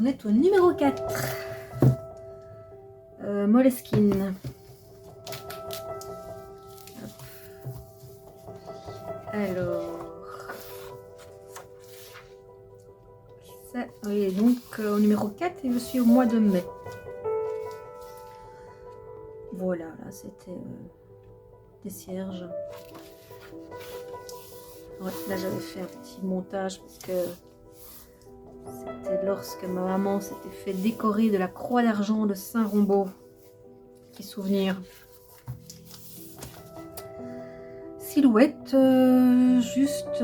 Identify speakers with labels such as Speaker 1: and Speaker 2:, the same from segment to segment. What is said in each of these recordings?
Speaker 1: On est au numéro 4. Moleskine. Alors, ça, oui, donc au numéro 4 et je suis au mois de mai. Voilà, là c'était des cierges. Ouais, là j'avais fait un petit montage parce que c'était lorsque ma maman s'était fait décorer de la croix d'argent de Saint-Rombaud. Petit souvenir. Silhouette, juste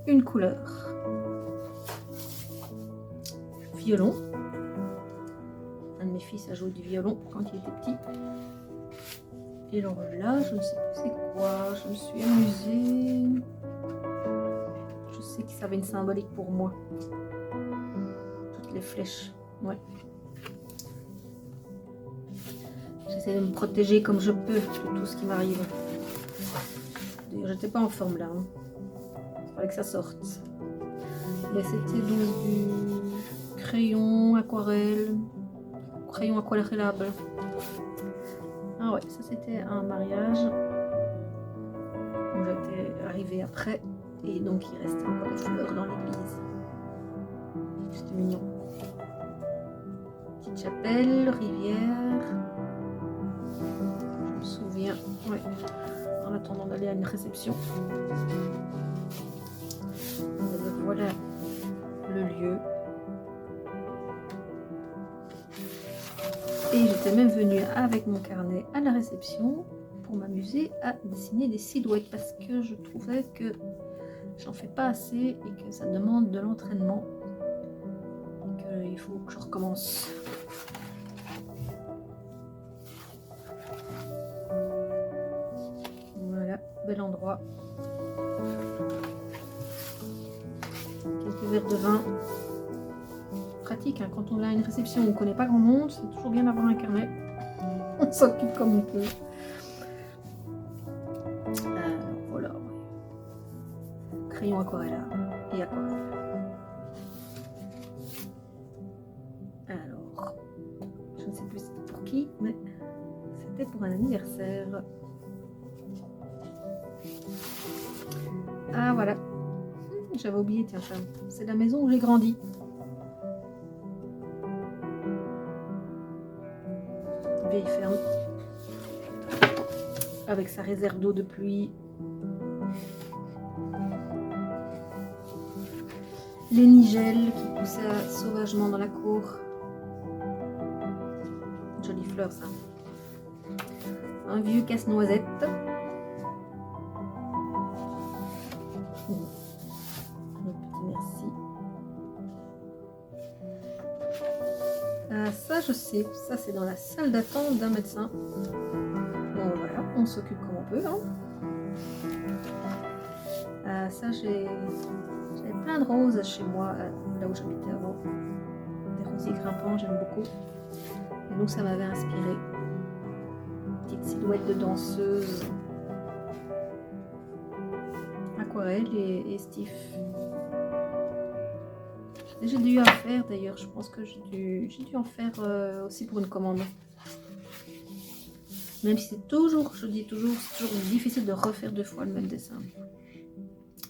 Speaker 1: une couleur. Violon. Un de mes fils a joué du violon quand il était petit. Et alors là, je ne sais plus c'est quoi. Je me suis amusée. Je sais que ça avait une symbolique pour moi. Toutes les flèches. Ouais. J'essaie de me protéger comme je peux de tout ce qui m'arrive. D'ailleurs, j'étais pas en forme là. Hein. Il fallait que ça sorte. Mais c'était donc du crayon aquarelle. Crayon aquarellable. Ah ouais, ça c'était un mariage. J'étais arrivée après. Et donc il restait encore des fleurs dans l'église. C'était mignon. Petite chapelle, rivière. Je me souviens. Ouais. En attendant d'aller à une réception. Et voilà le lieu. Et j'étais même venue avec mon carnet à la réception pour m'amuser à dessiner des silhouettes parce que je trouvais que j'en fais pas assez et que ça demande de l'entraînement et qu'il faut que je recommence. Voilà, bel endroit. Quelques verres de vin. Pratique, hein, quand on a une réception où on ne connaît pas grand monde, c'est toujours bien d'avoir un carnet. On s'occupe comme on peut. Voilà. Crayon aquarelle et aquarelle. Alors, je ne sais plus c'était pour qui, mais c'était pour un anniversaire. Ah voilà. J'avais oublié, tiens, ça. C'est la maison où j'ai grandi. Vieille ferme. Avec sa réserve d'eau de pluie. Les nigelles qui poussaient sauvagement dans la cour. Jolie fleur ça. Un vieux casse-noisette. Merci. Ça je sais, ça c'est dans la salle d'attente d'un médecin. Bon voilà, on s'occupe comme on peut. Hein. Ça j'avais plein de roses chez moi, là où j'habitais avant. Des rosiers grimpants, j'aime beaucoup. Et donc ça m'avait inspiré. Petite silhouette de danseuse. Aquarelle et stiff. J'ai dû en faire d'ailleurs, je pense que j'ai dû en faire aussi pour une commande. Même si c'est toujours, je dis toujours, c'est toujours difficile de refaire 2 fois le même dessin.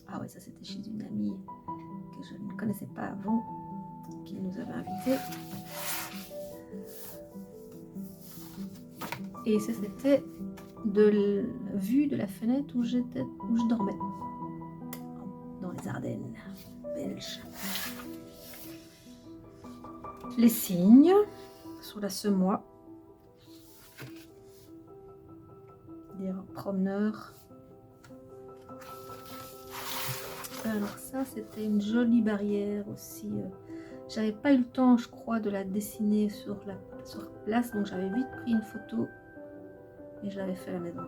Speaker 1: Ah ouais, ça c'était chez une amie que je ne connaissais pas avant, qui nous avait invités. Et ça c'était de vue de la fenêtre où je dormais. Dans les Ardennes belges. Les cygnes sur la semois. Des promeneurs. Alors ça c'était une jolie barrière aussi. J'avais pas eu le temps je crois de la dessiner sur place, donc j'avais vite pris une photo et je l'avais fait à la maison.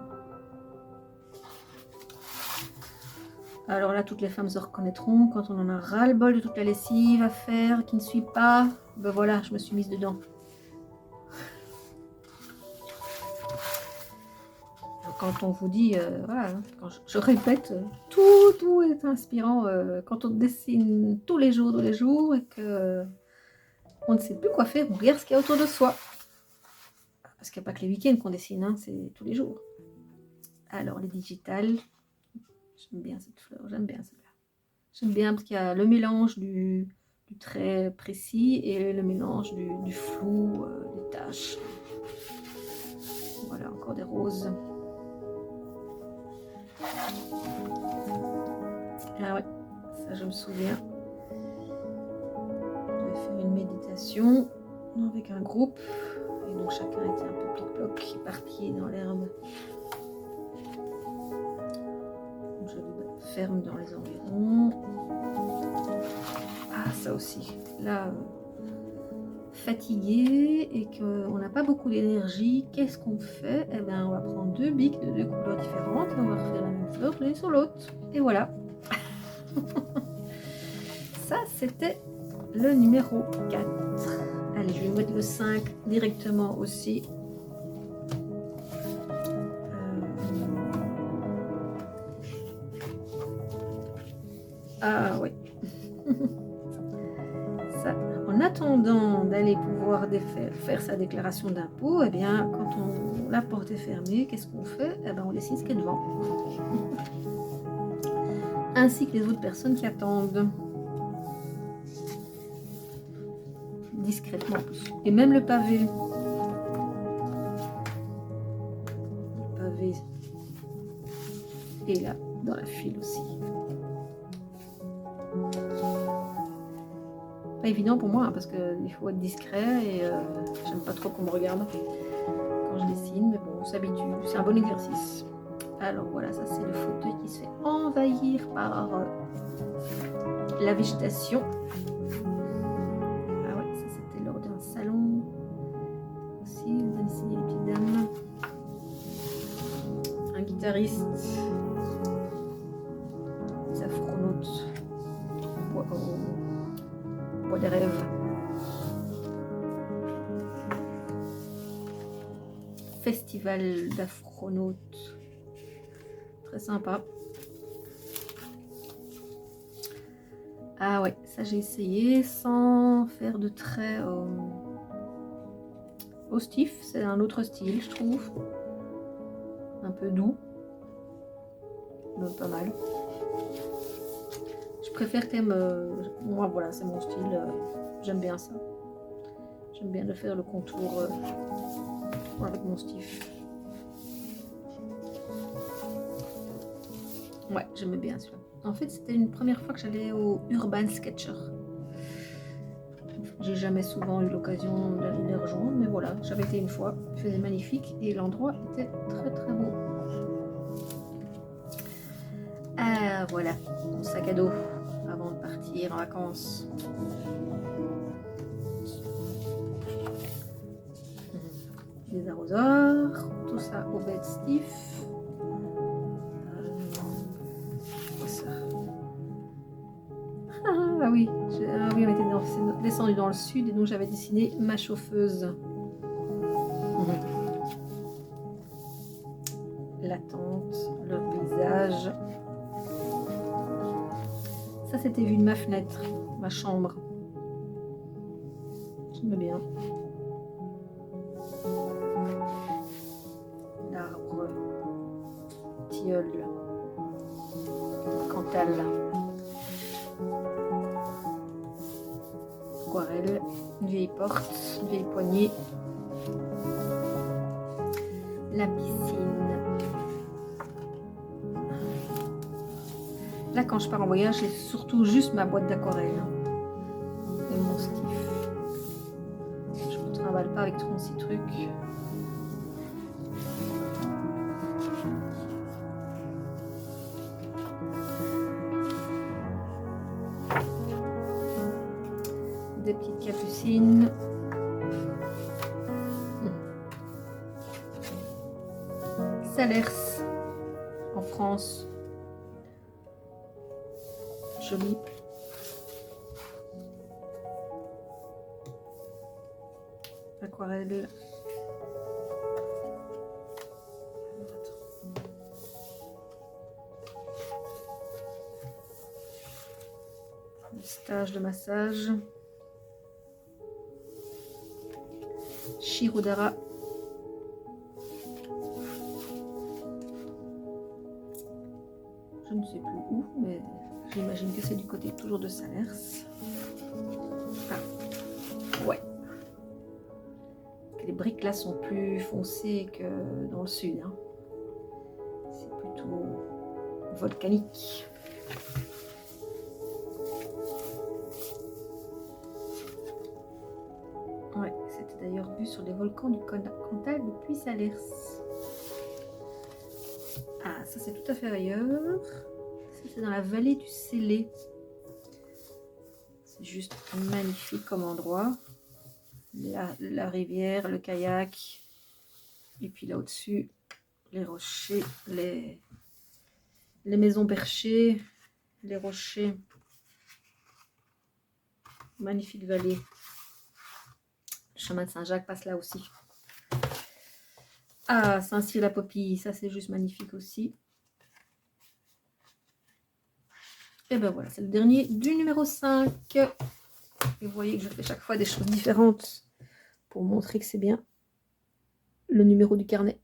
Speaker 1: Alors là toutes les femmes se reconnaîtront quand on en a ras le bol de toute la lessive à faire qui ne suit pas. Ben voilà, je me suis mise dedans. quand on vous dit, voilà, hein, quand je répète, tout est inspirant quand on dessine tous les jours et que on ne sait plus quoi faire, on regarde ce qu'il y a autour de soi. Parce qu'il n'y a pas que les week-ends qu'on dessine, hein, c'est tous les jours. Alors, les digitales, j'aime bien cette fleur, j'aime bien celle-là. J'aime bien parce qu'il y a le mélange du trait précis et le mélange du flou, des taches. Voilà, encore des roses. Ah ouais, ça je me souviens. Je devais faire une méditation avec un groupe. Et donc chacun était un peu plic-ploc, éparpillé dans l'herbe. Je ferme dans les environs. Ah, ça aussi. Là, fatigué et qu'on n'a pas beaucoup d'énergie, qu'est-ce qu'on fait? Eh bien, on va prendre 2 bics de 2 couleurs différentes et on va refaire la même fleur l'une sur l'autre. Et voilà. Ça, c'était le numéro 4. Allez, je vais mettre le 5 directement aussi. Ah oui. Ça, en attendant d'aller pouvoir faire sa déclaration d'impôt, eh bien, quand la porte est fermée, qu'est-ce qu'on fait? Eh bien, on décide ce qu'il y a devant. Ainsi que les autres personnes qui attendent. Discrètement en plus. Et même le pavé. Le pavé est là, dans la file aussi. Pas évident pour moi, hein, parce qu'il faut être discret et j'aime pas trop qu'on me regarde quand je dessine, mais bon, on s'habitue, c'est un bon exercice. Alors voilà, ça c'est le fauteuil qui se fait envahir par la végétation. Ah ouais, ça c'était lors d'un salon aussi, on a dessiné les petites dames. Un guitariste, des astronautes, bois des rêves. Festival d'astronautes. Très sympa. Ah ouais, ça j'ai essayé sans faire de traits au stiff. C'est un autre style, je trouve. Un peu doux. Mais pas mal. Je préfère quand même... moi voilà, c'est mon style. J'aime bien ça. J'aime bien de faire le contour avec mon stiff. Ouais, j'aimais bien celui-là. En fait, c'était une première fois que j'allais au Urban Sketcher. J'ai jamais souvent eu l'occasion d'aller les rejoindre, mais voilà, j'avais été une fois. Il faisait magnifique et l'endroit était très très beau. Ah voilà, mon sac à dos avant de partir en vacances. Des arrosoirs, tout ça au bed stiff. Ah oui, on était descendu dans le sud et donc j'avais dessiné ma chauffeuse. La tente, le paysage. Ça c'était vu de ma fenêtre, ma chambre. J'aime bien. L'arbre, tilleul, cantal. Aquarelle, une vieille porte, une vieille poignée, la piscine. Là, quand je pars en voyage, j'ai surtout juste ma boîte d'aquarelle et mon stiff. Je ne me trimballe pas avec 36 trucs. Des petites capucines. Salers en France. Joli. Aquarelle. stage de massage. Shirodara. Je ne sais plus où, mais j'imagine que c'est du côté toujours de Salers. Ah, ouais. Les briques là sont plus foncées que dans le sud. Hein. C'est plutôt volcanique. Ouais, c'était d'ailleurs vu sur les volcans du Cantal depuis Salers. Ah, ça c'est tout à fait ailleurs. Ça c'est dans la vallée du Célé. C'est juste magnifique comme endroit. La rivière, le kayak. Et puis là au-dessus, les rochers, les maisons perchées, les rochers. Magnifique vallée. Le chemin de Saint-Jacques passe là aussi. Ah, Saint-Cyr-la-Popille, ça c'est juste magnifique aussi. Et ben voilà, c'est le dernier du numéro 5. Et vous voyez que je fais chaque fois des choses différentes pour montrer que c'est bien le numéro du carnet.